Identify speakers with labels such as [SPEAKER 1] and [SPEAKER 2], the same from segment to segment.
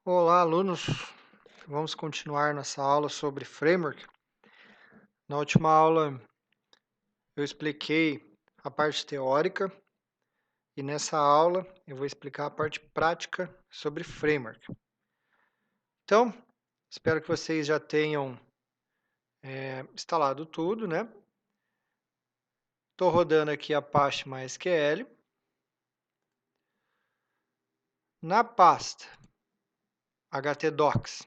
[SPEAKER 1] Olá, alunos! Vamos continuar nossa aula sobre framework. Na última aula eu expliquei a parte teórica e nessa aula eu vou explicar a parte prática sobre framework. Então, espero que vocês já tenham instalado tudo, né? Estou rodando aqui Apache MySQL. Na pasta htdocs,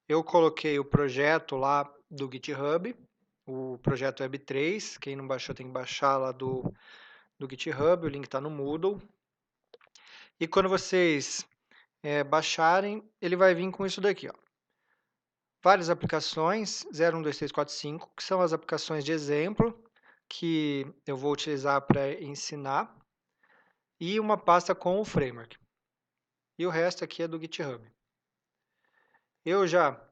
[SPEAKER 1] eu coloquei o projeto lá do GitHub, o projeto Web3. Quem não baixou tem que baixar lá do GitHub, o link está no Moodle. E quando vocês baixarem, ele vai vir com isso daqui, ó. Várias aplicações, 0, 1, 2, 3, 4, 5, que são as aplicações de exemplo que eu vou utilizar para ensinar, e uma pasta com o framework. E o resto aqui é do GitHub. Eu já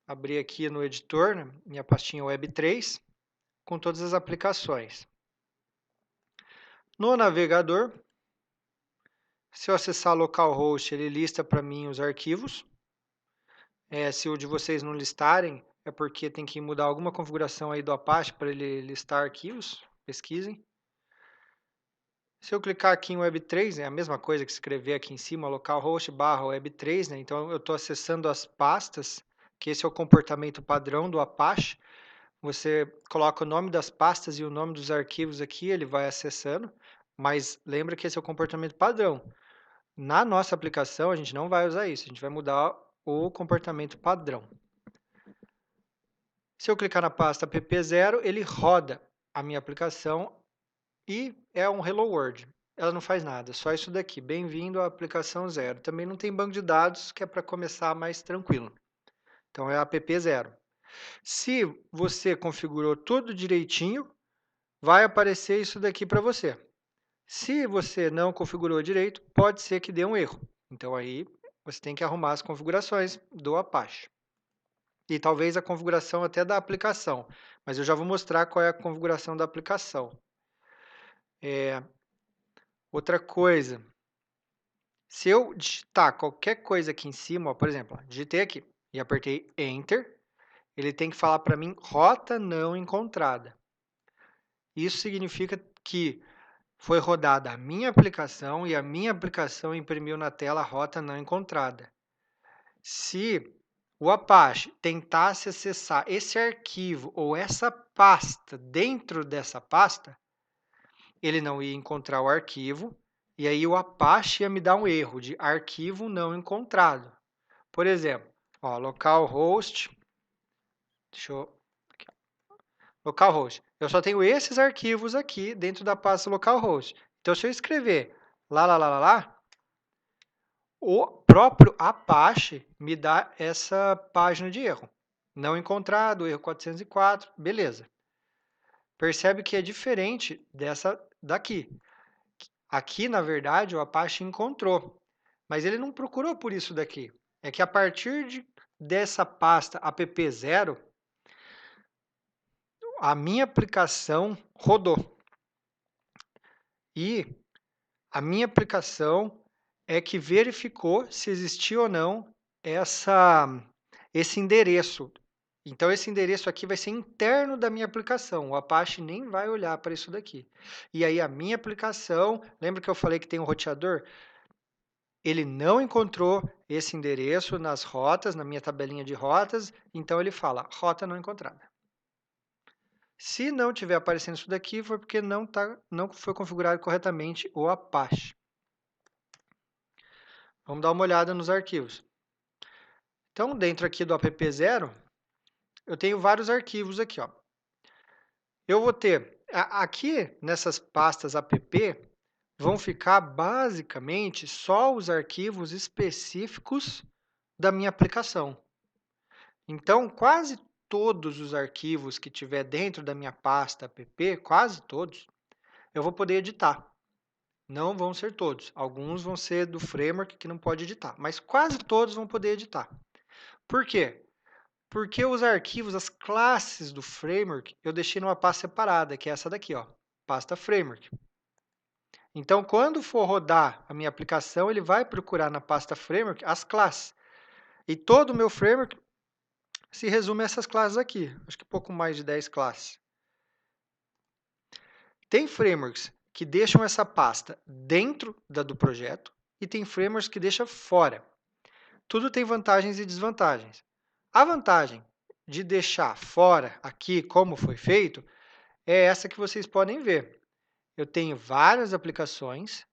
[SPEAKER 1] abri aqui no editor, né, minha pastinha Web3, com todas as aplicações. No navegador, se eu acessar localhost, ele lista para mim os arquivos. Se o de vocês não listarem, é porque tem que mudar alguma configuração aí do Apache para ele listar arquivos. Pesquisem. Se eu clicar aqui em Web3, é a mesma coisa que escrever aqui em cima, localhost barra Web3, né? Então eu estou acessando as pastas, que esse é o comportamento padrão do Apache. Você coloca o nome das pastas e o nome dos arquivos aqui, ele vai acessando, mas lembra que esse é o comportamento padrão. Na nossa aplicação, a gente não vai usar isso, a gente vai mudar o comportamento padrão. Se eu clicar na pasta app0, ele roda a minha aplicação e é um Hello World. Ela não faz nada, só isso daqui. Bem-vindo à aplicação 0. Também não tem banco de dados, que é para começar mais tranquilo. Então é app0. Se você configurou tudo direitinho, vai aparecer isso daqui para você. Se você não configurou direito, pode ser que dê um erro. Então aí você tem que arrumar as configurações do Apache. E talvez a configuração até da aplicação, mas eu já vou mostrar qual é a configuração da aplicação. Outra coisa, se eu digitar qualquer coisa aqui em cima, ó, por exemplo, ó, digitei aqui e apertei Enter, ele tem que falar para mim rota não encontrada. Isso significa que foi rodada a minha aplicação e a minha aplicação imprimiu na tela rota não encontrada. Se o Apache tentasse acessar esse arquivo ou essa pasta dentro dessa pasta, ele não ia encontrar o arquivo e aí o Apache ia me dar um erro de arquivo não encontrado. Por exemplo, ó, localhost, deixa eu, aqui, localhost. Eu só tenho esses arquivos aqui dentro da pasta localhost. Então, se eu escrever lá, o próprio Apache me dá essa página de erro. Não encontrado, erro 404, beleza. Percebe que é diferente dessa daqui. Aqui, na verdade, o Apache encontrou, mas ele não procurou por isso daqui. É que a partir dessa pasta app0, a minha aplicação rodou. E a minha aplicação é que verificou se existia ou não esse endereço. Então, esse endereço aqui vai ser interno da minha aplicação. O Apache nem vai olhar para isso daqui. E aí, a minha aplicação, lembra que eu falei que tem um roteador? Ele não encontrou esse endereço nas rotas, na minha tabelinha de rotas, então ele fala, rota não encontrada. Se não estiver aparecendo isso daqui, foi porque não foi configurado corretamente o Apache. Vamos dar uma olhada nos arquivos. Então, dentro aqui do app0, eu tenho vários arquivos aqui, ó. Eu vou ter, aqui nessas pastas app, vão ficar basicamente só os arquivos específicos da minha aplicação. Então, quase todos os arquivos que tiver dentro da minha pasta app, quase todos, eu vou poder editar. Não vão ser todos. Alguns vão ser do framework que não pode editar, mas quase todos vão poder editar. Por quê? Porque os arquivos, as classes do framework, eu deixei numa pasta separada, que é essa daqui, ó, pasta framework. Então, quando for rodar a minha aplicação, ele vai procurar na pasta framework as classes. E todo o meu framework se resume a essas classes aqui. Acho que pouco mais de 10 classes. Tem frameworks que deixam essa pasta dentro do projeto e tem frameworks que deixam fora. Tudo tem vantagens e desvantagens. A vantagem de deixar fora aqui como foi feito é essa que vocês podem ver. Eu tenho várias aplicações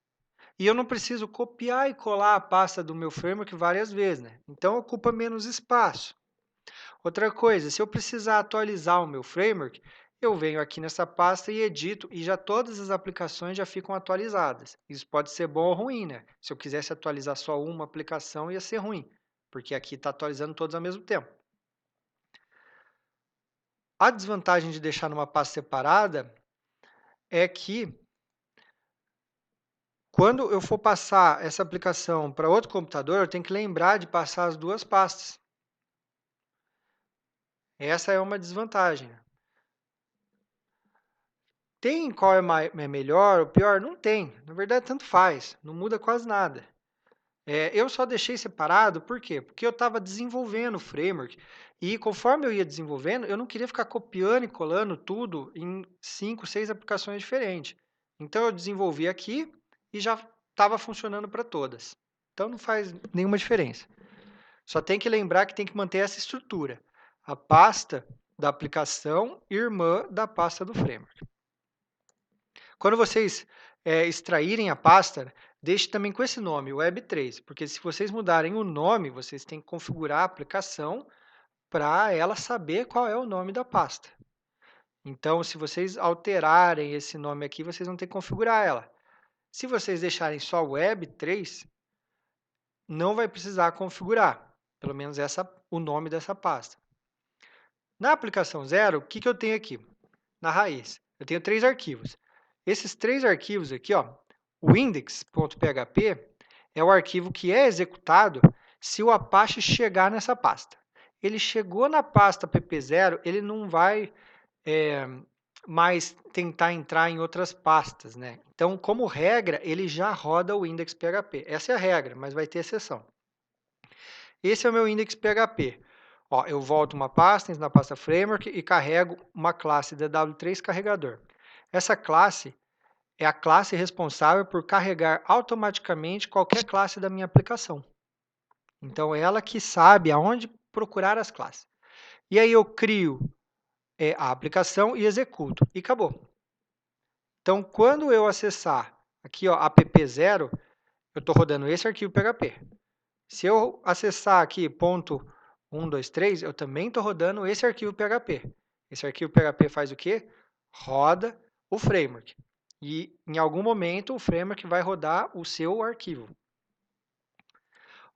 [SPEAKER 1] e eu não preciso copiar e colar a pasta do meu framework várias vezes, né? Então ocupa menos espaço. Outra coisa, se eu precisar atualizar o meu framework, eu venho aqui nessa pasta e edito e já todas as aplicações já ficam atualizadas. Isso pode ser bom ou ruim, né? Se eu quisesse atualizar só uma aplicação, ia ser ruim, porque aqui está atualizando todas ao mesmo tempo. A desvantagem de deixar numa pasta separada é que quando eu for passar essa aplicação para outro computador, eu tenho que lembrar de passar as duas pastas. Essa é uma desvantagem. Tem qual é melhor ou pior? Não tem. Na verdade, tanto faz. Não muda quase nada. Eu só deixei separado, por quê? Porque eu estava desenvolvendo o framework e conforme eu ia desenvolvendo, eu não queria ficar copiando e colando tudo em 5, 6 aplicações diferentes. Então, eu desenvolvi aqui e já estava funcionando para todas. Então, não faz nenhuma diferença. Só tem que lembrar que tem que manter essa estrutura. A pasta da aplicação irmã da pasta do framework. Quando vocês extraírem a pasta, deixe também com esse nome, Web3, porque se vocês mudarem o nome, vocês têm que configurar a aplicação para ela saber qual é o nome da pasta. Então, se vocês alterarem esse nome aqui, vocês vão ter que configurar ela. Se vocês deixarem só Web3, não vai precisar configurar, pelo menos o nome dessa pasta. Na aplicação zero, o que eu tenho aqui? Na raiz, eu tenho 3 arquivos. Esses 3 arquivos aqui, ó, o index.php é o arquivo que é executado se o Apache chegar nessa pasta. Ele chegou na pasta pp0, ele não vai mais tentar entrar em outras pastas, né? Então, como regra, ele já roda o index.php. Essa é a regra, mas vai ter exceção. Esse é o meu index.php. Ó, eu volto uma pasta, na pasta framework e carrego uma classe DW3 carregador. Essa classe é a classe responsável por carregar automaticamente qualquer classe da minha aplicação. Então, é ela que sabe aonde procurar as classes. E aí eu crio a aplicação e executo. E acabou. Então, quando eu acessar aqui, ó, app0, eu estou rodando esse arquivo PHP. Se eu acessar aqui ponto 123, eu também estou rodando esse arquivo PHP. Esse arquivo PHP faz o quê? Roda o framework. E em algum momento o framework vai rodar o seu arquivo.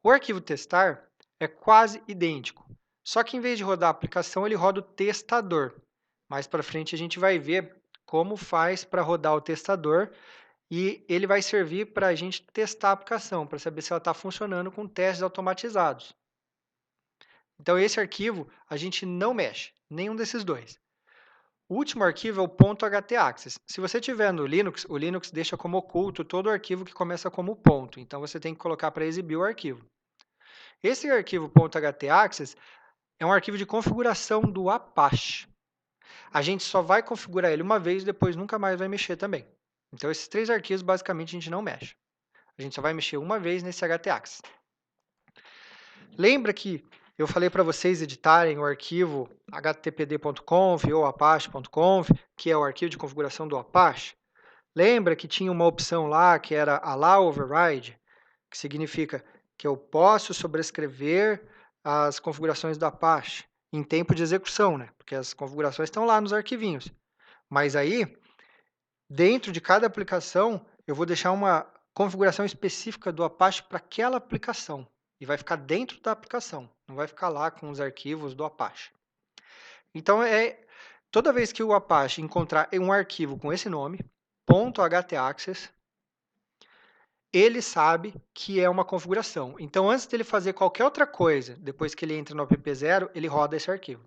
[SPEAKER 1] O arquivo testar é quase idêntico, só que em vez de rodar a aplicação, ele roda o testador. Mais para frente a gente vai ver como faz para rodar o testador e ele vai servir para a gente testar a aplicação, para saber se ela está funcionando com testes automatizados. Então, esse arquivo a gente não mexe, nenhum desses dois. O último arquivo é o .htaccess. Se você tiver no Linux, o Linux deixa como oculto todo o arquivo que começa como ponto. Então, você tem que colocar para exibir o arquivo. Esse arquivo .htaccess é um arquivo de configuração do Apache. A gente só vai configurar ele uma vez e depois nunca mais vai mexer também. Então, esses 3 arquivos, basicamente, a gente não mexe. A gente só vai mexer uma vez nesse htaccess. Lembra que eu falei para vocês editarem o arquivo httpd.conf ou apache.conf, que é o arquivo de configuração do Apache? Lembra que tinha uma opção lá que era Allow Override, que significa que eu posso sobrescrever as configurações do Apache em tempo de execução, né? Porque as configurações estão lá nos arquivinhos. Mas aí, dentro de cada aplicação, eu vou deixar uma configuração específica do Apache para aquela aplicação. E vai ficar dentro da aplicação, não vai ficar lá com os arquivos do Apache. Então, toda vez que o Apache encontrar um arquivo com esse nome, .htaccess, ele sabe que é uma configuração. Então, antes dele fazer qualquer outra coisa, depois que ele entra no app0, ele roda esse arquivo.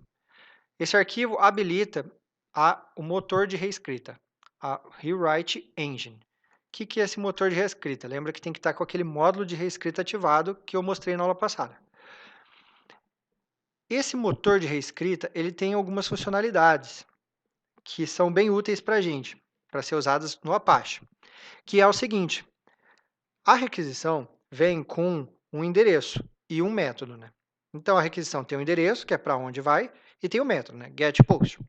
[SPEAKER 1] Esse arquivo habilita o motor de reescrita, a Rewrite Engine. O que é esse motor de reescrita? Lembra que tem que estar com aquele módulo de reescrita ativado que eu mostrei na aula passada. Esse motor de reescrita, ele tem algumas funcionalidades que são bem úteis para a gente, para ser usadas no Apache, que é o seguinte: a requisição vem com um endereço e um método, né? Então, a requisição tem um endereço, que é para onde vai, e tem o método, né? getPost.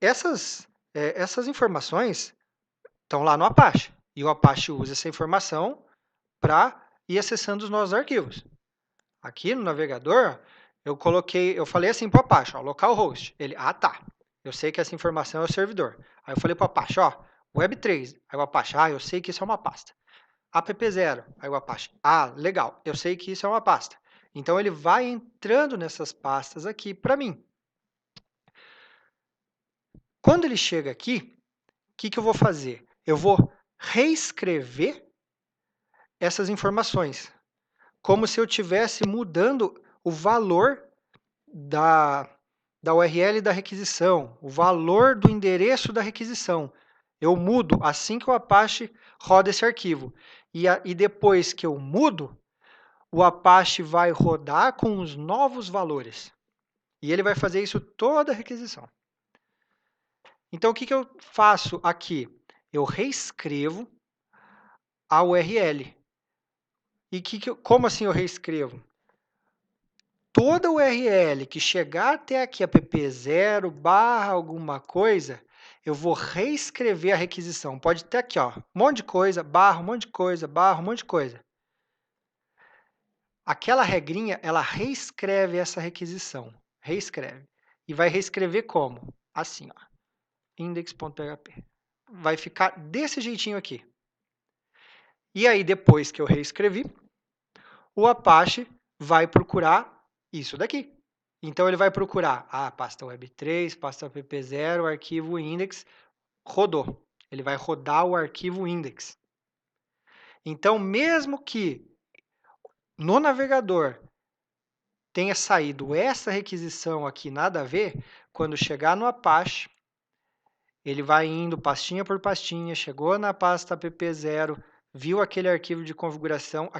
[SPEAKER 1] Essas informações estão lá no Apache, e o Apache usa essa informação para ir acessando os nossos arquivos. Aqui no navegador, eu falei assim para o Apache, ó, localhost. Ele, tá, eu sei que essa informação é o servidor. Aí eu falei para o Apache, ó, web3. Aí o Apache, eu sei que isso é uma pasta. app0. Aí o Apache, legal, eu sei que isso é uma pasta. Então ele vai entrando nessas pastas aqui para mim. Quando ele chega aqui, o que eu vou fazer? Eu vou reescrever essas informações, como se eu estivesse mudando o valor da URL da requisição, o valor do endereço da requisição. Eu mudo assim que o Apache roda esse arquivo. E depois que eu mudo, o Apache vai rodar com os novos valores. E ele vai fazer isso toda a requisição. Então, o que eu faço aqui? Eu reescrevo a URL. E como assim eu reescrevo? Toda URL que chegar até aqui, app0 barra alguma coisa, eu vou reescrever a requisição. Pode ter aqui, ó, um monte de coisa, barra, um monte de coisa, barra, um monte de coisa. Aquela regrinha, ela reescreve essa requisição. Reescreve. E vai reescrever como? Assim, ó, index.php. Vai ficar desse jeitinho aqui. E aí, depois que eu reescrevi, o Apache vai procurar isso daqui. Então, ele vai procurar a pasta web3, pasta app0, arquivo index, rodou. Ele vai rodar o arquivo index. Então, mesmo que no navegador tenha saído essa requisição aqui, nada a ver, quando chegar no Apache, ele vai indo pastinha por pastinha, chegou na pasta app0, viu aquele arquivo de configuração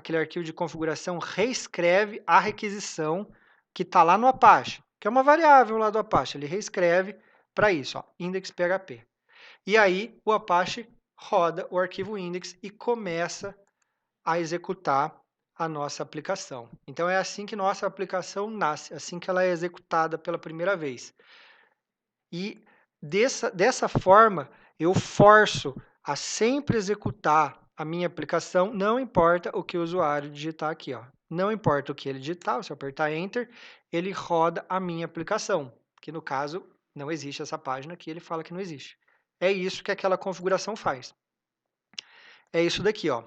[SPEAKER 1] reescreve a requisição que está lá no Apache, que é uma variável lá do Apache. Ele reescreve para isso, ó, index.php. E aí o Apache roda o arquivo index e começa a executar a nossa aplicação. Então, é assim que nossa aplicação nasce, assim que ela é executada pela primeira vez. E dessa forma, eu forço a sempre executar a minha aplicação, não importa o que o usuário digitar aqui. Ó. Não importa o que ele digitar, se eu apertar Enter, ele roda a minha aplicação, que no caso não existe essa página aqui, ele fala que não existe. É isso que aquela configuração faz. É isso daqui, ó.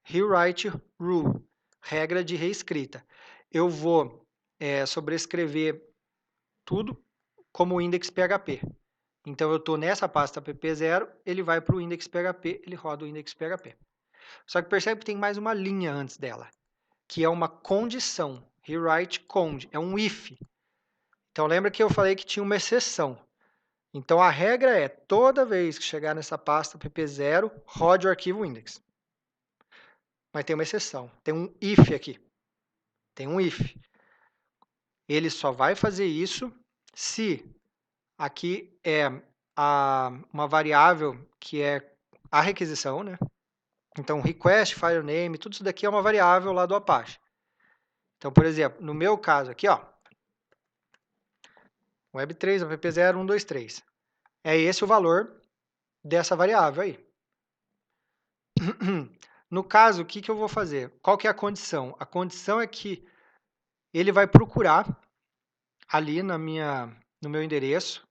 [SPEAKER 1] Rewrite Rule, regra de reescrita. Eu vou sobrescrever tudo como index.php. Então, eu estou nessa pasta app0, ele vai para o index.php, ele roda o index.php. Só que percebe que tem mais uma linha antes dela, que é uma condição. Rewrite cond, é um if. Então, lembra que eu falei que tinha uma exceção. Então, a regra é, toda vez que chegar nessa pasta app0, rode o arquivo index. Mas tem uma exceção, tem um if aqui. Tem um if. Ele só vai fazer isso se aqui é uma variável que é a requisição, né? Então, request, file name, tudo isso daqui é uma variável lá do Apache. Então, por exemplo, no meu caso aqui, ó, web3, app0, 1, 2, 3. É esse o valor dessa variável aí. No caso, o que eu vou fazer? Qual que é a condição? A condição é que ele vai procurar ali no meu endereço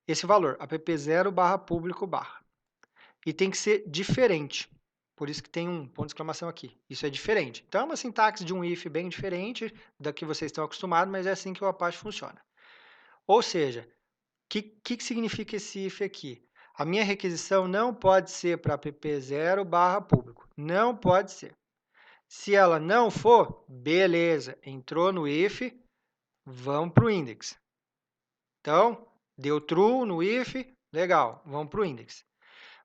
[SPEAKER 1] esse valor, app0 barra público barra. E tem que ser diferente. Por isso que tem um ponto de exclamação aqui. Isso é diferente. Então, é uma sintaxe de um if bem diferente da que vocês estão acostumados, mas é assim que o Apache funciona. Ou seja, o que significa esse if aqui? A minha requisição não pode ser para app0 barra público. Não pode ser. Se ela não for, beleza, entrou no if, vamos para o index. Então, deu true no if, legal, vamos para o index.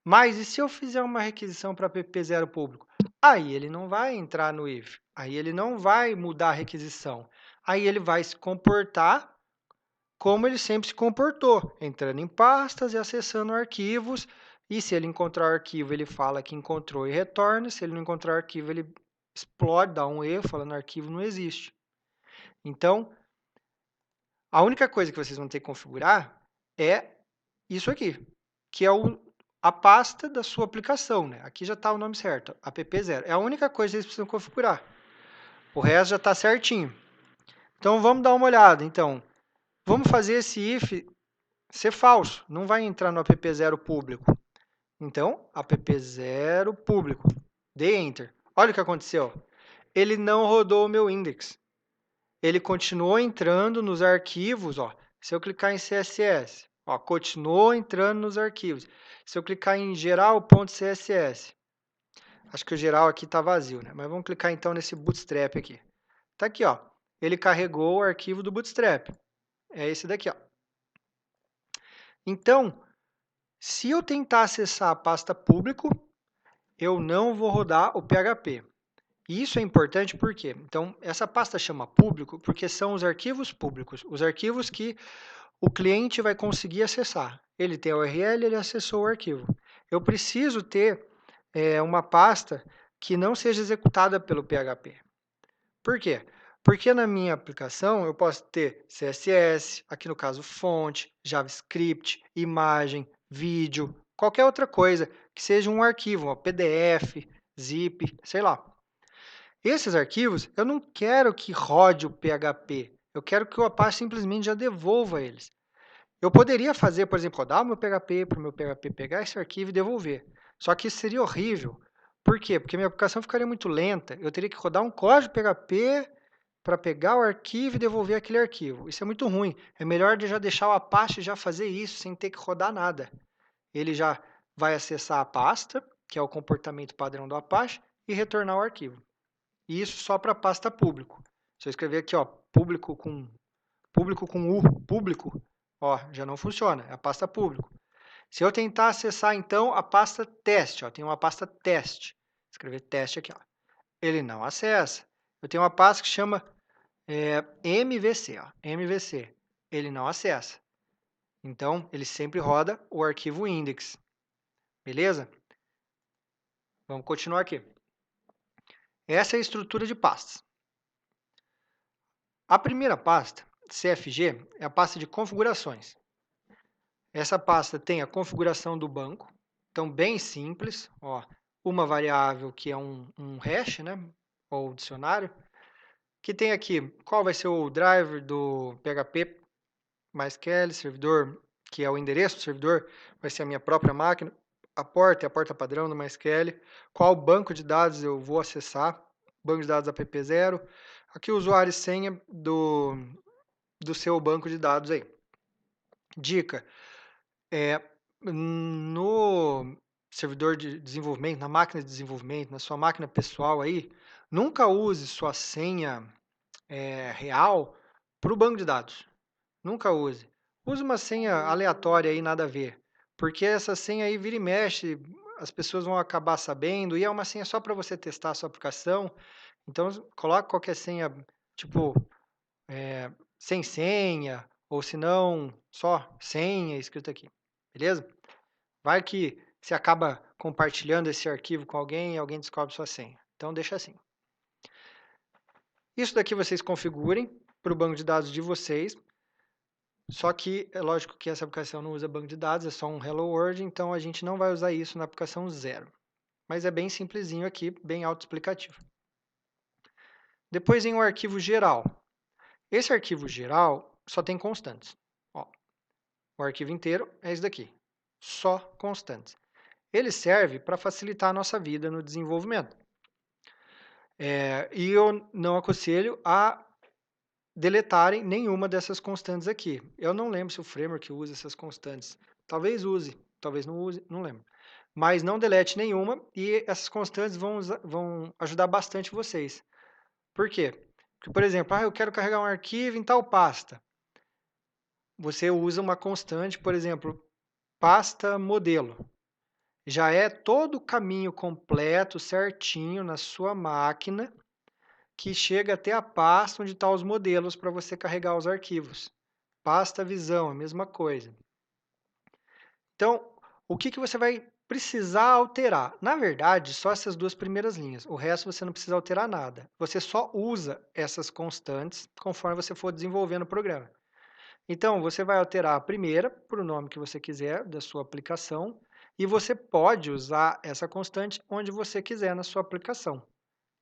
[SPEAKER 1] Mas e se eu fizer uma requisição para app0 público? Aí ele não vai entrar no if, aí ele não vai mudar a requisição. aí ele vai se comportar como ele sempre se comportou, entrando em pastas e acessando arquivos, e se ele encontrar o arquivo, ele fala que encontrou e retorna, se ele não encontrar o arquivo, ele explode, dá um erro, falando que o arquivo não existe. Então, a única coisa que vocês vão ter que configurar é isso aqui, que é a pasta da sua aplicação, né? Aqui já está o nome certo, app0. É a única coisa que vocês precisam configurar. O resto já está certinho. Então, vamos dar uma olhada. Então, vamos fazer esse if ser falso. Não vai entrar no app0 público. Então, app0 público. Dei Enter. Olha o que aconteceu. Ele não rodou o meu index. Ele continuou entrando nos arquivos. Ó. Se eu clicar em CSS, ó, continuou entrando nos arquivos. Se eu clicar em geral.css, acho que o geral aqui está vazio, né? Mas vamos clicar então nesse Bootstrap aqui. Está aqui, ó. Ele carregou o arquivo do Bootstrap. É esse daqui, ó. Então, se eu tentar acessar a pasta público, eu não vou rodar o PHP. E isso é importante por quê? Então, essa pasta chama público porque são os arquivos públicos, os arquivos que o cliente vai conseguir acessar. Ele tem a URL, ele acessou o arquivo. Eu preciso ter uma pasta que não seja executada pelo PHP. Por quê? Porque na minha aplicação eu posso ter CSS, aqui no caso fonte, JavaScript, imagem, vídeo, qualquer outra coisa que seja um arquivo, um PDF, zip, sei lá. Esses arquivos eu não quero que rode o PHP, eu quero que o Apache simplesmente já devolva eles. Eu poderia fazer, por exemplo, rodar o meu PHP para o meu PHP pegar esse arquivo e devolver. Só que isso seria horrível. Por quê? Porque minha aplicação ficaria muito lenta. Eu teria que rodar um código PHP para pegar o arquivo e devolver aquele arquivo. Isso é muito ruim. É melhor já deixar o Apache já fazer isso sem ter que rodar nada. Ele já vai acessar a pasta, que é o comportamento padrão do Apache, e retornar o arquivo. E isso só para a pasta público. Se eu escrever aqui, ó, público com U, público, ó, já não funciona, é a pasta público. Se eu tentar acessar, então, a pasta teste, ó, tem uma pasta teste, escrever teste aqui, ó, ele não acessa. Eu tenho uma pasta que chama MVC, ó, MVC, ele não acessa. Então, ele sempre roda o arquivo index, beleza? Vamos continuar aqui. Essa é a estrutura de pastas. A primeira pasta, CFG, é a pasta de configurações. Essa pasta tem a configuração do banco, então bem simples, ó, uma variável que é um hash, né, ou dicionário, que tem aqui qual vai ser o driver do PHP MySQL, servidor, que é o endereço do servidor, vai ser a minha própria máquina, a porta é a porta padrão do MySQL, qual banco de dados eu vou acessar, banco de dados app0, aqui o usuário e senha do seu banco de dados aí. Dica, no servidor de desenvolvimento, na máquina de desenvolvimento, na sua máquina pessoal aí, nunca use sua senha real para o banco de dados. Nunca use. Use uma senha aleatória aí, nada a ver. Porque essa senha aí vira e mexe, as pessoas vão acabar sabendo, e é uma senha só para você testar a sua aplicação. Então, coloque qualquer senha, tipo, sem senha, ou se não, só senha escrito aqui. Beleza? Vai que você acaba compartilhando esse arquivo com alguém e alguém descobre sua senha. Então, deixa assim. Isso daqui vocês configurem para o banco de dados de vocês. Só que é lógico que essa aplicação não usa banco de dados, é só um Hello World, então a gente não vai usar isso na aplicação 0. Mas é bem simplesinho aqui, bem autoexplicativo. Depois vem o arquivo geral. Esse arquivo geral só tem constantes. Ó, o arquivo inteiro é esse daqui, só constantes. Ele serve para facilitar a nossa vida no desenvolvimento. E eu não aconselho a deletarem nenhuma dessas constantes aqui. Eu não lembro se o framework usa essas constantes. Talvez use, talvez não use, não lembro. Mas não delete nenhuma e essas constantes vão ajudar bastante vocês. Por quê? Porque, por exemplo, eu quero carregar um arquivo em tal pasta. Você usa uma constante, por exemplo, pasta modelo. Já é todo o caminho completo, certinho na sua máquina que chega até a pasta onde estão os modelos para você carregar os arquivos. Pasta visão, a mesma coisa. Então, o que você vai precisar alterar? Na verdade, só essas duas primeiras linhas. O resto você não precisa alterar nada. Você só usa essas constantes conforme você for desenvolvendo o programa. Então, você vai alterar a primeira para o nome que você quiser da sua aplicação e você pode usar essa constante onde você quiser na sua aplicação.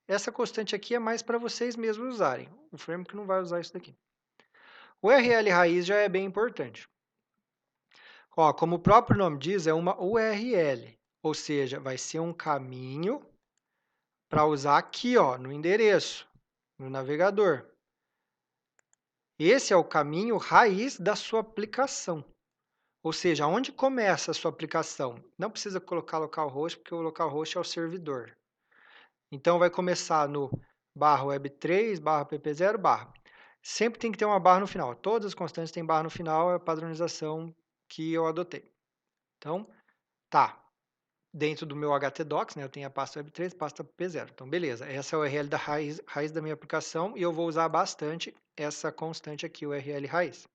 [SPEAKER 1] Essa constante aqui é mais para vocês mesmos usarem. O framework não vai usar isso daqui. O URL raiz já é bem importante. Ó, como o próprio nome diz, é uma URL, ou seja, vai ser um caminho para usar aqui, ó, no endereço, no navegador. Esse é o caminho raiz da sua aplicação. Ou seja, onde começa a sua aplicação? Não precisa colocar localhost, porque o localhost é o servidor. Então, vai começar no /web3, /pp0, barra. Sempre tem que ter uma barra no final. Todas as constantes têm barra no final, é a padronização que eu adotei. Então, tá. Dentro do meu htdocs, né, eu tenho a pasta web3, pasta pp0. Então, beleza. Essa é a URL da raiz da minha aplicação e eu vou usar bastante essa constante aqui, URL raiz.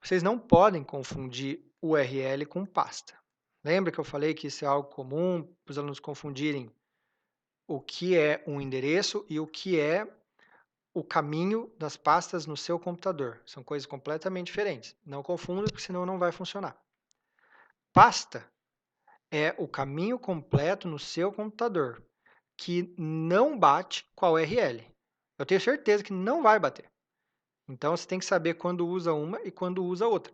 [SPEAKER 1] Vocês não podem confundir URL com pasta. Lembra que eu falei que isso é algo comum para os alunos confundirem o que é um endereço e o que é o caminho das pastas no seu computador. São coisas completamente diferentes. Não confunda, porque senão não vai funcionar. Pasta é o caminho completo no seu computador, que não bate com a URL. Eu tenho certeza que não vai bater. Então, você tem que saber quando usa uma e quando usa outra.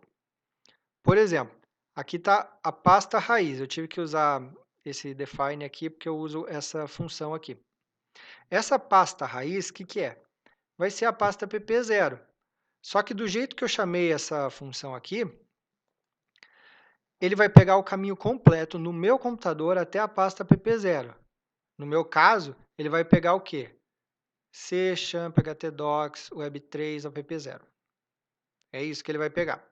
[SPEAKER 1] Por exemplo, aqui está a pasta raiz. Eu tive que usar esse define aqui porque eu uso essa função aqui. Essa pasta raiz, o que é? Vai ser a pasta pp0. Só que do jeito que eu chamei essa função aqui, ele vai pegar o caminho completo no meu computador até a pasta pp0. No meu caso, ele vai pegar o quê? C, Champ, htdocs, web3, app0. É isso que ele vai pegar.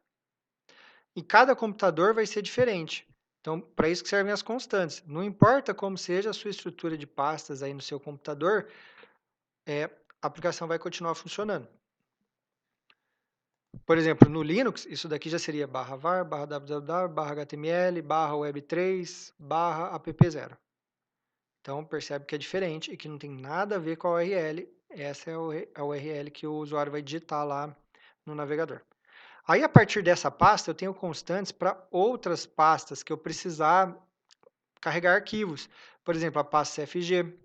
[SPEAKER 1] E cada computador vai ser diferente. Então, para isso que servem as constantes. Não importa como seja a sua estrutura de pastas aí no seu computador, a aplicação vai continuar funcionando. Por exemplo, no Linux, isso daqui já seria /var, /www, /html, /web3, /app0. Então, percebe que é diferente e que não tem nada a ver com a URL. Essa é a URL que o usuário vai digitar lá no navegador. Aí, a partir dessa pasta, eu tenho constantes para outras pastas que eu precisar carregar arquivos. Por exemplo, a pasta CFG,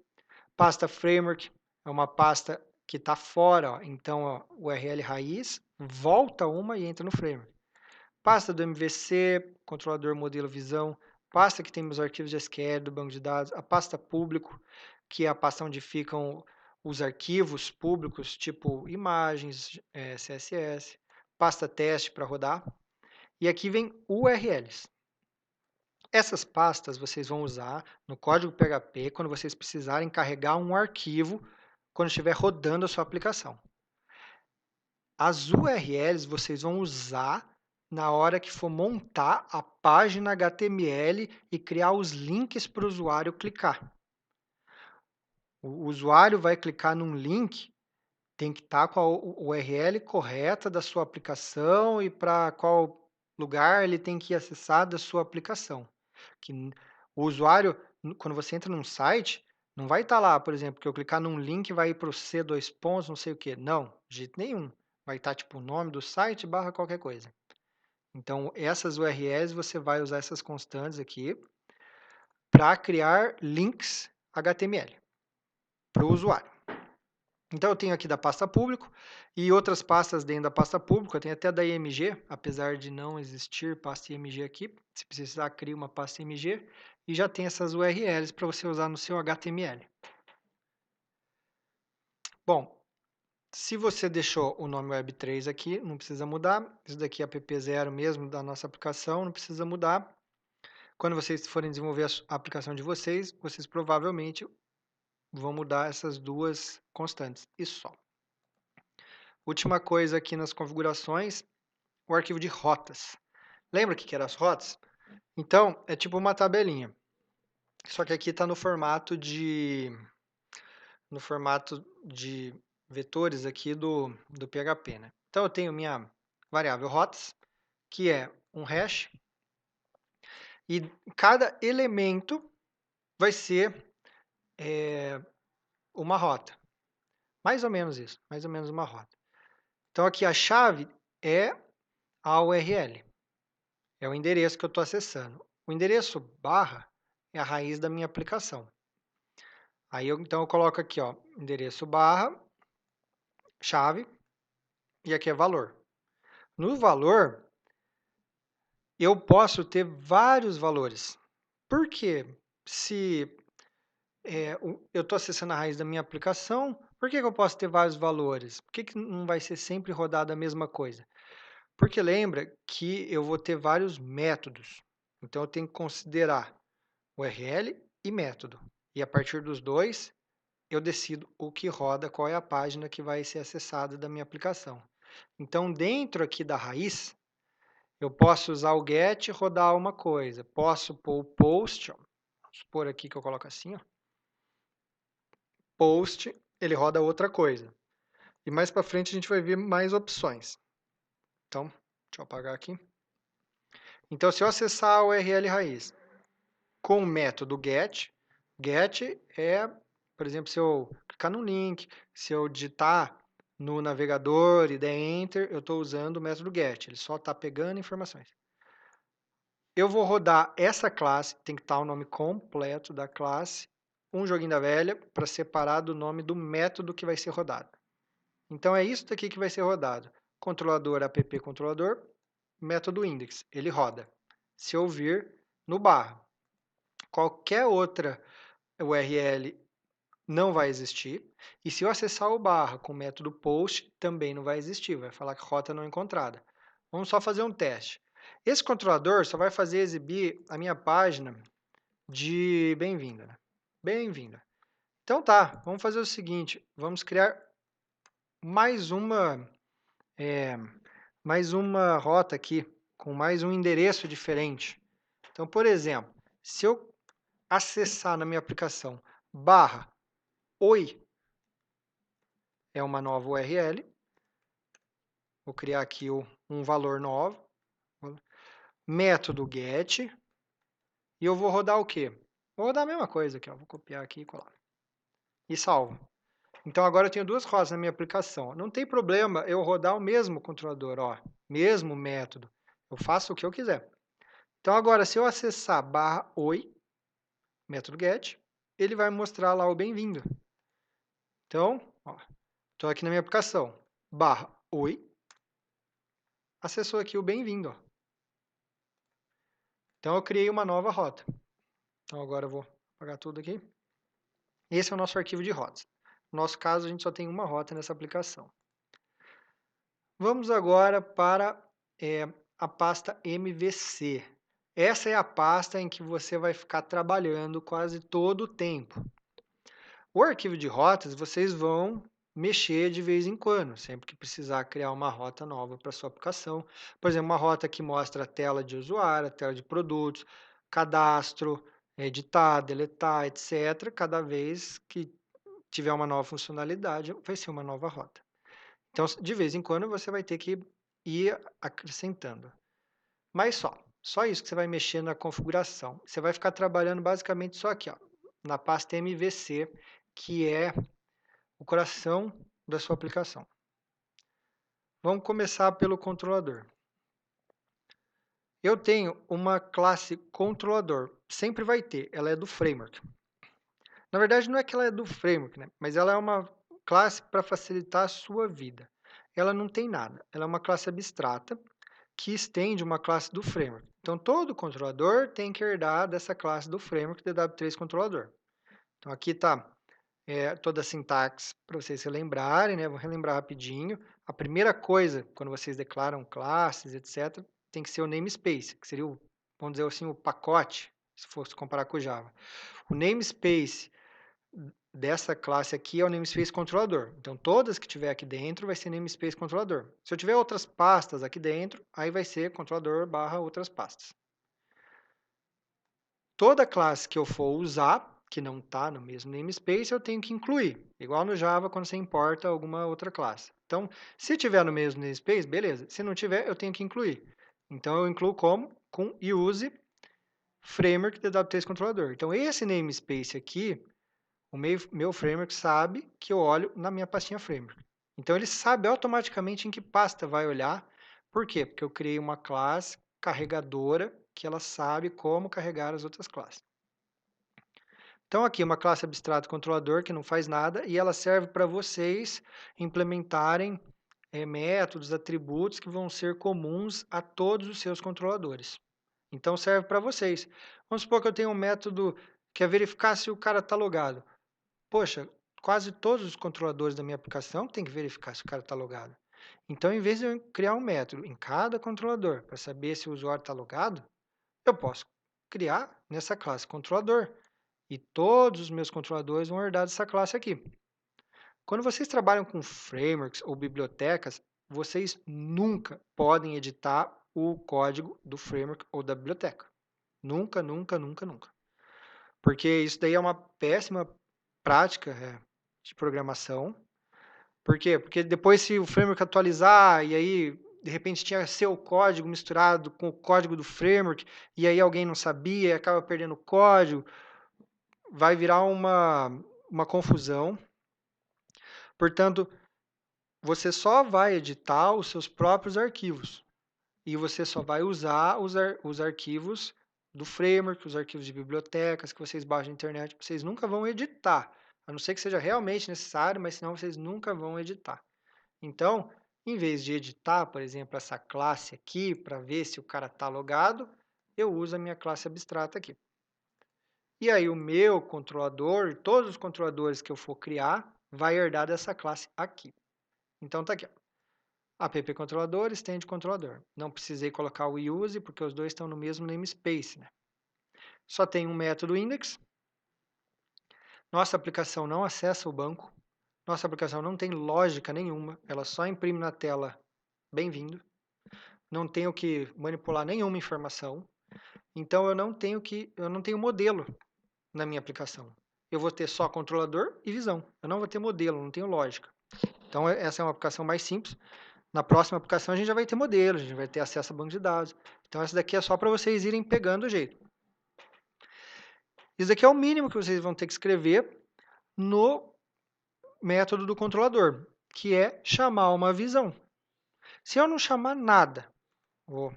[SPEAKER 1] pasta framework, é uma pasta que está fora, ó. Então, ó, URL raiz, volta uma e entra no framework. Pasta do MVC, controlador modelo visão, pasta que tem meus arquivos de SQL do banco de dados, a pasta público, que é a pasta onde ficam os arquivos públicos, tipo imagens, CSS, pasta teste para rodar, e aqui vem URLs. Essas pastas vocês vão usar no código PHP quando vocês precisarem carregar um arquivo quando estiver rodando a sua aplicação. As URLs vocês vão usar na hora que for montar a página HTML e criar os links para o usuário clicar. O usuário vai clicar num link, tem que estar com a URL correta da sua aplicação e para qual lugar ele tem que acessar da sua aplicação. Que o usuário, quando você entra num site, não vai estar lá, por exemplo, que eu clicar num link vai ir para o C2 pontos, não sei o quê. Não, de jeito nenhum. Vai estar tipo o nome do site / qualquer coisa. Então, essas URLs, você vai usar essas constantes aqui para criar links HTML para o usuário. Então, eu tenho aqui da pasta público e outras pastas dentro da pasta público. Eu tenho até da IMG, apesar de não existir pasta IMG aqui. Se precisar, cria uma pasta IMG e já tem essas URLs para você usar no seu HTML. Bom, se você deixou o nome Web3 aqui, não precisa mudar. Isso daqui é app0 mesmo da nossa aplicação, não precisa mudar. Quando vocês forem desenvolver a aplicação de vocês, vocês provavelmente vão mudar essas duas constantes e só. Última coisa aqui nas configurações, o arquivo de rotas. Lembra o que eram as rotas? Então, é tipo uma tabelinha. Só que aqui está no formato de no formato de vetores aqui do PHP, né? Então, eu tenho minha variável rotas, que é um hash, e cada elemento vai ser uma rota. Mais ou menos isso, mais ou menos uma rota. Então, aqui a chave é a URL, é o endereço que eu estou acessando. O endereço barra é a raiz da minha aplicação. Aí, então, eu coloco aqui, ó, endereço barra, chave, e aqui é valor. No valor, eu posso ter vários valores. Por quê? Se eu estou acessando a raiz da minha aplicação, por que eu posso ter vários valores? Por que não vai ser sempre rodada a mesma coisa? Porque lembra que eu vou ter vários métodos. Então, eu tenho que considerar URL e método. E a partir dos dois, eu decido o que roda, qual é a página que vai ser acessada da minha aplicação. Então, dentro aqui da raiz, eu posso usar o get e rodar uma coisa. Posso pôr o post, ó, vamos supor aqui que eu coloco assim, ó, post, ele roda outra coisa. E mais para frente a gente vai ver mais opções. Então, deixa eu apagar aqui. Então, se eu acessar a URL raiz com o método get é, por exemplo, se eu clicar no link, se eu digitar no navegador e der enter, eu estou usando o método get, ele só está pegando informações. Eu vou rodar essa classe, tem que estar o nome completo da classe, um joguinho da velha, para separar do nome do método que vai ser rodado. Então, é isso daqui que vai ser rodado. Controlador app controlador, método index, ele roda. Se eu vir no barra, qualquer outra URL não vai existir. E se eu acessar o barra com o método post, também não vai existir, vai falar que rota não encontrada. Vamos só fazer um teste. Esse controlador só vai fazer exibir a minha página de bem-vinda. Né? Bem-vinda. Então tá, vamos fazer o seguinte, vamos criar mais mais uma rota aqui, com mais um endereço diferente. Então, por exemplo, se eu acessar na minha aplicação barra oi, é uma nova URL, vou criar aqui um valor novo, método get, e eu vou rodar o quê? Vou rodar a mesma coisa aqui, ó, vou copiar aqui e colar. E salvo. Então, agora eu tenho duas rotas na minha aplicação. Não tem problema eu rodar o mesmo controlador, ó, mesmo método. Eu faço o que eu quiser. Então, agora, se eu acessar barra oi, método get, ele vai mostrar lá o bem-vindo. Então, estou aqui na minha aplicação, barra oi, acessou aqui o bem-vindo. Então, eu criei uma nova rota. Então, agora eu vou apagar tudo aqui. Esse é o nosso arquivo de rotas. No nosso caso, a gente só tem uma rota nessa aplicação. Vamos agora para a pasta MVC. Essa é a pasta em que você vai ficar trabalhando quase todo o tempo. O arquivo de rotas, vocês vão mexer de vez em quando, sempre que precisar criar uma rota nova para sua aplicação. Por exemplo, uma rota que mostra a tela de usuário, a tela de produtos, cadastro, editar, deletar, etc. Cada vez que tiver uma nova funcionalidade, vai ser uma nova rota. Então, de vez em quando, você vai ter que ir acrescentando. Mas só isso que você vai mexer na configuração. Você vai ficar trabalhando basicamente só aqui, ó, na pasta MVC, que é o coração da sua aplicação. Vamos começar pelo controlador. Eu tenho uma classe controlador, sempre vai ter, ela é do framework. Na verdade, não é que ela é do framework, né? Mas ela é uma classe para facilitar a sua vida. Ela não tem nada, ela é uma classe abstrata que estende uma classe do framework. Então, todo controlador tem que herdar dessa classe do framework DW3 controlador. Então, aqui está toda a sintaxe para vocês se lembrarem, né? Vou relembrar rapidinho. A primeira coisa, quando vocês declaram classes, etc., tem que ser o namespace, que seria, vamos dizer assim, o pacote, se fosse comparar com o Java. O namespace dessa classe aqui é o namespace controlador. Então, todas que tiver aqui dentro vai ser namespace controlador. Se eu tiver outras pastas aqui dentro, aí vai ser controlador barra outras pastas. Toda classe que eu for usar, que não está no mesmo namespace, eu tenho que incluir. Igual no Java, quando você importa alguma outra classe. Então, se tiver no mesmo namespace, beleza. Se não tiver, eu tenho que incluir. Então, eu incluo como? Com use framework DW3 controlador. Então, esse namespace aqui, o meu framework sabe que eu olho na minha pastinha framework. Então, ele sabe automaticamente em que pasta vai olhar. Por quê? Porque eu criei uma classe carregadora que ela sabe como carregar as outras classes. Então, aqui uma classe abstrato controlador que não faz nada e ela serve para vocês implementarem métodos, atributos que vão ser comuns a todos os seus controladores. Então, serve para vocês. Vamos supor que eu tenho um método que é verificar se o cara está logado. Poxa, quase todos os controladores da minha aplicação têm que verificar se o cara está logado. Então, em vez de eu criar um método em cada controlador para saber se o usuário está logado, eu posso criar nessa classe controlador. E todos os meus controladores vão herdar dessa classe aqui. Quando vocês trabalham com frameworks ou bibliotecas, vocês nunca podem editar o código do framework ou da biblioteca. Nunca, nunca, nunca, nunca. Porque isso daí é uma péssima prática de programação. Por quê? Porque depois, se o framework atualizar e aí de repente tinha seu código misturado com o código do framework e aí alguém não sabia e acaba perdendo o código, vai virar uma confusão. Portanto, você só vai editar os seus próprios arquivos e você só vai usar os arquivos do framework, os arquivos de bibliotecas que vocês baixam na internet. Vocês nunca vão editar, a não ser que seja realmente necessário, mas senão vocês nunca vão editar. Então, em vez de editar, por exemplo, essa classe aqui para ver se o cara está logado, eu uso a minha classe abstrata aqui. E aí o meu controlador, todos os controladores que eu for criar, vai herdar dessa classe aqui. Então tá aqui, ó. App controlador, estende controlador. Não precisei colocar o use, porque os dois estão no mesmo namespace, né? Só tem um método index. Nossa aplicação não acessa o banco. Nossa aplicação não tem lógica nenhuma. Ela só imprime na tela bem-vindo. Não tenho que manipular nenhuma informação. Então eu não tenho modelo na minha aplicação. Eu vou ter só controlador e visão. Eu não vou ter modelo, não tenho lógica. Então essa é uma aplicação mais simples. Na próxima aplicação a gente já vai ter modelo, a gente vai ter acesso a banco de dados. Então essa daqui é só para vocês irem pegando o jeito. Isso daqui é o mínimo que vocês vão ter que escrever no método do controlador, que é chamar uma visão. Se eu não chamar nada, vou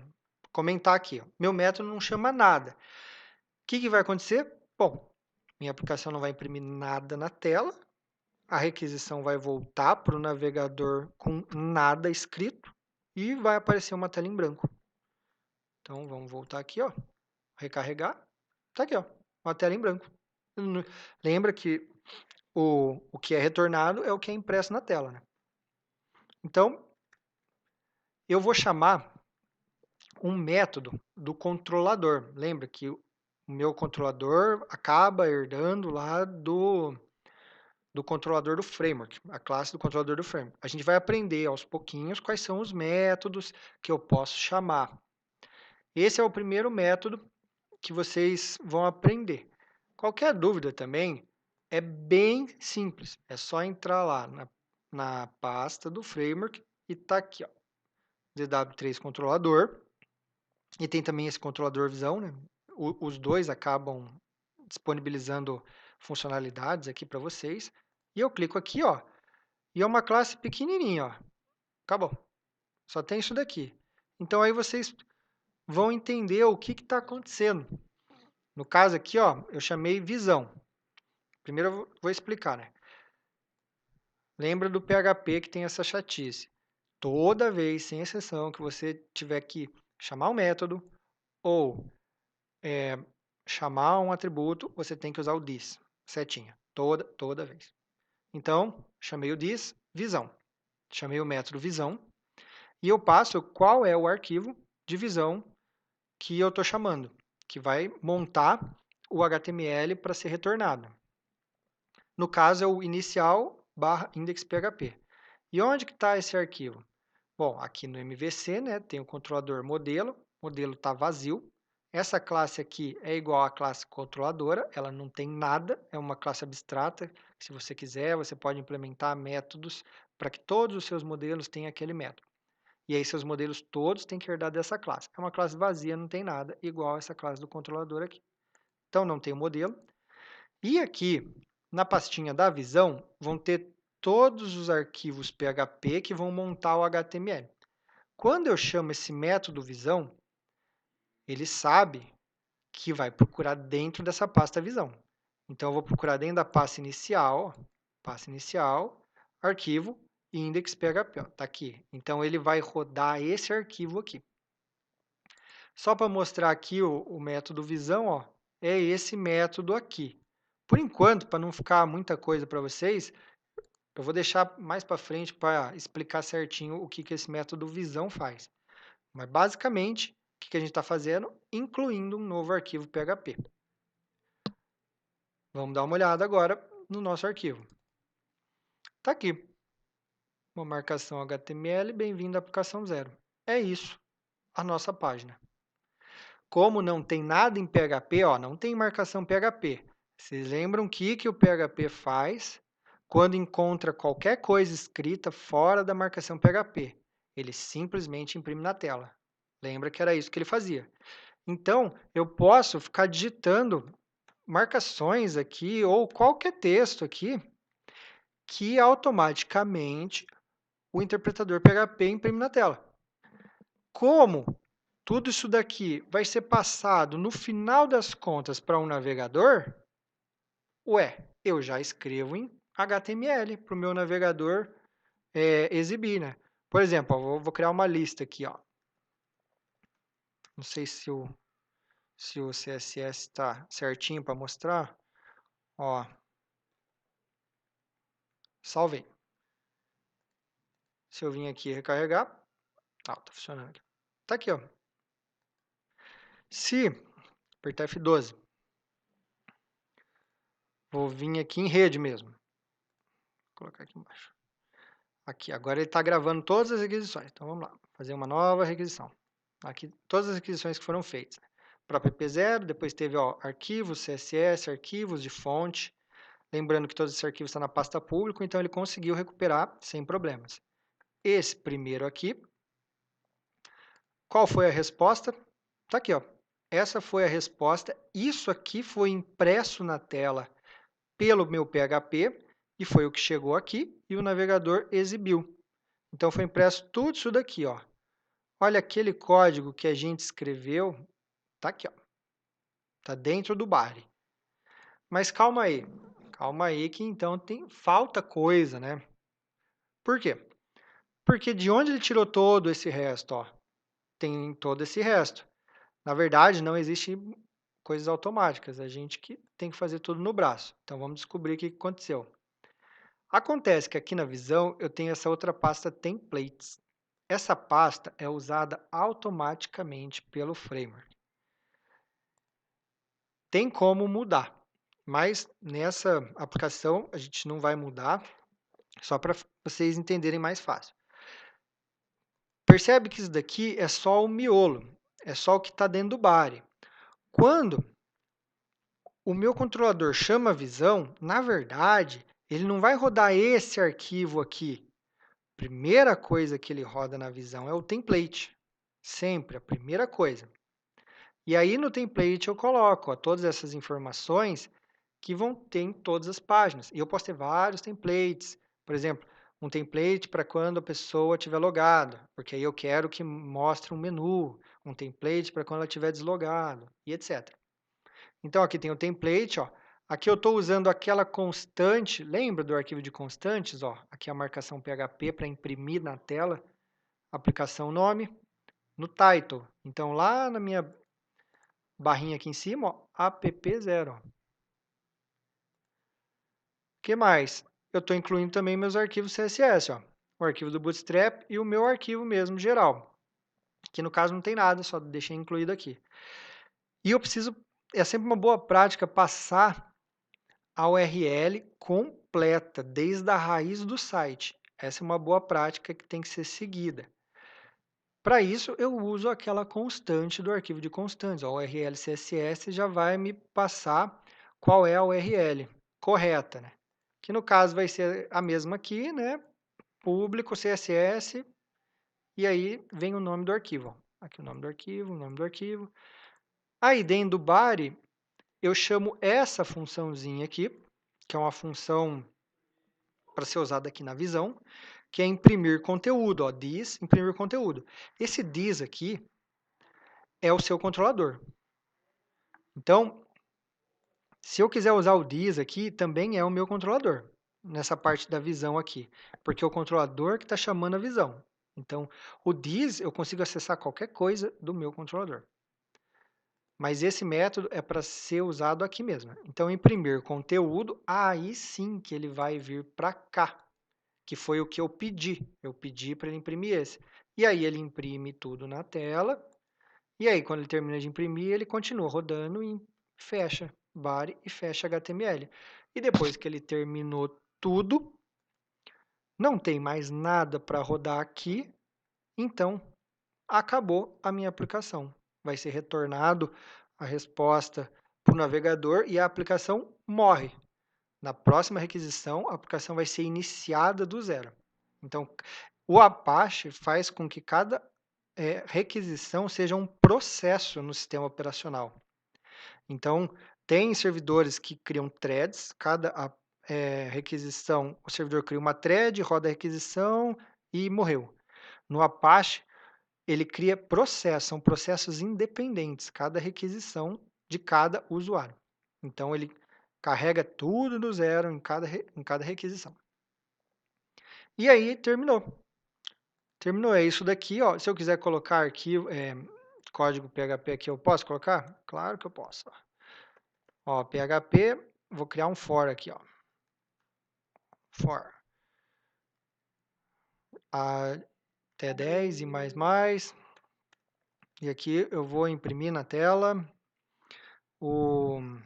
[SPEAKER 1] comentar aqui, ó, meu método não chama nada. O que vai acontecer? Bom, minha aplicação não vai imprimir nada na tela, a requisição vai voltar para o navegador com nada escrito e vai aparecer uma tela em branco. Então, vamos voltar aqui, ó, recarregar. Está aqui, ó, uma tela em branco. Lembra que o que é retornado é o que é impresso na tela, né? Então, eu vou chamar um método do controlador. Lembra que o meu controlador acaba herdando lá do controlador do framework, a classe do controlador do framework. A gente vai aprender aos pouquinhos quais são os métodos que eu posso chamar. Esse é o primeiro método que vocês vão aprender. Qualquer dúvida também é bem simples. É só entrar lá na pasta do framework e tá aqui, ó, DW3 controlador. E tem também esse controlador visão, né? Os dois acabam disponibilizando funcionalidades aqui para vocês. E eu clico aqui, ó, e é uma classe pequenininha, ó. Acabou. Só tem isso daqui. Então aí vocês vão entender o que está acontecendo. No caso aqui, ó, eu chamei visão. Primeiro eu vou explicar, né? Lembra do PHP que tem essa chatice. Toda vez, sem exceção, que você tiver que chamar um método ou chamar um atributo, você tem que usar o this, setinha, toda vez. Então, chamei o this, visão. Chamei o método visão e eu passo qual é o arquivo de visão que eu estou chamando, que vai montar o HTML para ser retornado. No caso, é o inicial/index.php. E onde que está esse arquivo? Bom, aqui no MVC, né, tem o controlador modelo está vazio, Essa classe aqui é igual à classe controladora, ela não tem nada, é uma classe abstrata. Se você quiser, você pode implementar métodos para que todos os seus modelos tenham aquele método. E aí seus modelos todos têm que herdar dessa classe. É uma classe vazia, não tem nada, igual essa classe do controlador aqui. Então não tem o modelo. E aqui, na pastinha da visão, vão ter todos os arquivos PHP que vão montar o HTML. Quando eu chamo esse método visão, ele sabe que vai procurar dentro dessa pasta visão. Então, eu vou procurar dentro da pasta inicial, arquivo, index.php. Está aqui. Então, ele vai rodar esse arquivo aqui. Só para mostrar aqui o método visão, ó, é esse método aqui. Por enquanto, para não ficar muita coisa para vocês, eu vou deixar mais para frente para explicar certinho o que esse método visão faz. Mas, basicamente, o que a gente está fazendo? Incluindo um novo arquivo PHP. Vamos dar uma olhada agora no nosso arquivo. Está aqui. Uma marcação HTML, bem-vindo à aplicação 0. É isso, a nossa página. Como não tem nada em PHP, ó, não tem marcação PHP. Vocês lembram que o PHP faz quando encontra qualquer coisa escrita fora da marcação PHP? Ele simplesmente imprime na tela. Lembra que era isso que ele fazia. Então, eu posso ficar digitando marcações aqui ou qualquer texto aqui que automaticamente o interpretador PHP imprime na tela. Como tudo isso daqui vai ser passado no final das contas para um navegador, eu já escrevo em HTML para o meu navegador exibir, né? Por exemplo, eu vou criar uma lista aqui, ó. Não sei se o CSS está certinho para mostrar. Ó, salvei. Se eu vim aqui recarregar, tá funcionando aqui. Tá aqui, ó. Se apertar F12, vou vir aqui em rede mesmo. Vou colocar aqui embaixo. Aqui, agora ele está gravando todas as requisições. Então vamos lá, fazer uma nova requisição. Aqui, todas as requisições que foram feitas. Para PP0, depois teve ó, arquivos, CSS, arquivos de fonte. Lembrando que todos esses arquivos estão na pasta público, então ele conseguiu recuperar sem problemas. Esse primeiro aqui, qual foi a resposta? Está aqui, ó. Essa foi a resposta. Isso aqui foi impresso na tela pelo meu PHP e foi o que chegou aqui e o navegador exibiu. Então, foi impresso tudo isso daqui, ó. Olha aquele código que a gente escreveu, tá aqui, ó. Tá dentro do body. Mas calma aí que então falta coisa, né? Por quê? Porque de onde ele tirou todo esse resto, ó? Tem todo esse resto. Na verdade, não existe coisas automáticas, a gente que tem que fazer tudo no braço. Então, vamos descobrir o que aconteceu. Acontece que aqui na visão eu tenho essa outra pasta templates. Essa pasta é usada automaticamente pelo framework. Tem como mudar, mas nessa aplicação a gente não vai mudar, só para vocês entenderem mais fácil. Percebe que isso daqui é só o miolo, é só o que está dentro do body. Quando o meu controlador chama a visão, na verdade, ele não vai rodar esse arquivo aqui. A primeira coisa que ele roda na visão é o template. Sempre a primeira coisa. E aí no template eu coloco ó, todas essas informações que vão ter em todas as páginas. E eu posso ter vários templates. Por exemplo, um template para quando a pessoa estiver logada, porque aí eu quero que mostre um menu. Um template para quando ela estiver deslogado, e etc. Então, aqui tem o template. Ó. Aqui eu estou usando aquela constante. Lembra do arquivo de constantes? Ó? Aqui a marcação PHP para imprimir na tela. Aplicação nome. No title. Então, lá na minha barrinha aqui em cima, ó, app0. O que mais? Eu estou incluindo também meus arquivos CSS. Ó. O arquivo do Bootstrap e o meu arquivo mesmo geral. Que no caso não tem nada, só deixei incluído aqui. E eu preciso, é sempre uma boa prática passar a URL completa, desde a raiz do site. Essa é uma boa prática que tem que ser seguida. Para isso, eu uso aquela constante do arquivo de constantes. O URL CSS já vai me passar qual é a URL correta, né? Que no caso vai ser a mesma aqui, né? Público CSS, e aí vem o nome do arquivo. Ó. Aqui o nome do arquivo, o nome do arquivo. Aí dentro do body, eu chamo essa funçãozinha aqui, que é uma função para ser usada aqui na visão, que é imprimir conteúdo, ó, this, imprimir conteúdo. Esse this aqui é o seu controlador. Então, se eu quiser usar o this aqui, também é o meu controlador, nessa parte da visão aqui, porque é o controlador que está chamando a visão. Então, o this eu consigo acessar qualquer coisa do meu controlador. Mas esse método é para ser usado aqui mesmo. Então, imprimir conteúdo, aí sim que ele vai vir para cá, que foi o que eu pedi. Eu pedi para ele imprimir esse. E aí ele imprime tudo na tela. E aí, quando ele termina de imprimir, ele continua rodando e fecha body e fecha HTML. E depois que ele terminou tudo, não tem mais nada para rodar aqui, então acabou a minha aplicação. Vai ser retornado a resposta para o navegador e a aplicação morre. Na próxima requisição, a aplicação vai ser iniciada do zero. Então, o Apache faz com que cada requisição seja um processo no sistema operacional. Então, tem servidores que criam threads, cada requisição, o servidor cria uma thread, roda a requisição e morreu. No Apache, ele cria processos, são processos independentes, cada requisição de cada usuário. Então, ele carrega tudo do zero em cada requisição. E aí, terminou. Terminou, é isso daqui, ó. Se eu quiser colocar arquivo, código PHP aqui, eu posso colocar? Claro que eu posso. Ó, PHP, vou criar um for aqui, ó. For. Até 10 e mais. E aqui eu vou imprimir na tela uma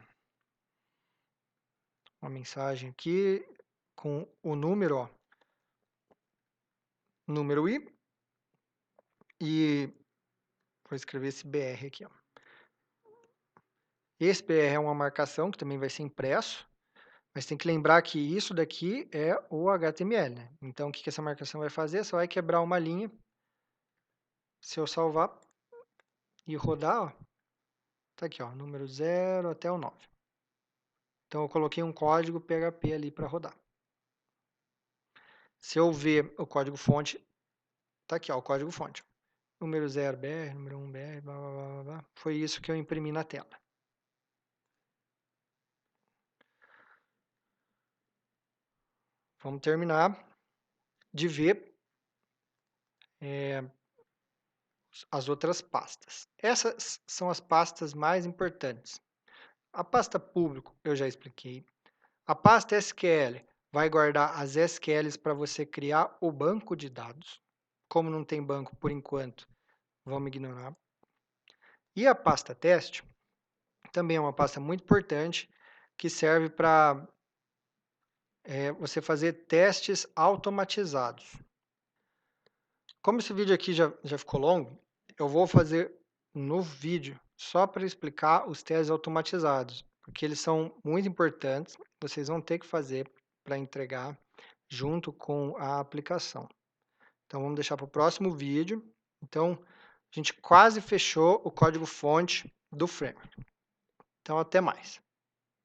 [SPEAKER 1] mensagem aqui com o número, ó. Número I. E vou escrever esse BR aqui, ó. Esse BR é uma marcação que também vai ser impresso. Mas tem que lembrar que isso daqui é o HTML, né? Então, o que essa marcação vai fazer? Só vai quebrar uma linha. Se eu salvar e rodar, ó, tá aqui, ó, número 0 até o 9. Então, eu coloquei um código PHP ali para rodar. Se eu ver o código-fonte, tá aqui, ó, o código-fonte. Número 0 BR, número 1 BR, blá, blá, blá, blá. Foi isso que eu imprimi na tela. Vamos terminar de ver as outras pastas. Essas são as pastas mais importantes. A pasta público eu já expliquei. A pasta SQL vai guardar as SQLs para você criar o banco de dados. Como não tem banco por enquanto, vamos ignorar. E a pasta teste também é uma pasta muito importante que serve para você fazer testes automatizados. Como esse vídeo aqui já ficou longo, eu vou fazer um novo vídeo só para explicar os testes automatizados, porque eles são muito importantes, vocês vão ter que fazer para entregar junto com a aplicação. Então, vamos deixar para o próximo vídeo. Então, a gente quase fechou o código-fonte do framework. Então, até mais.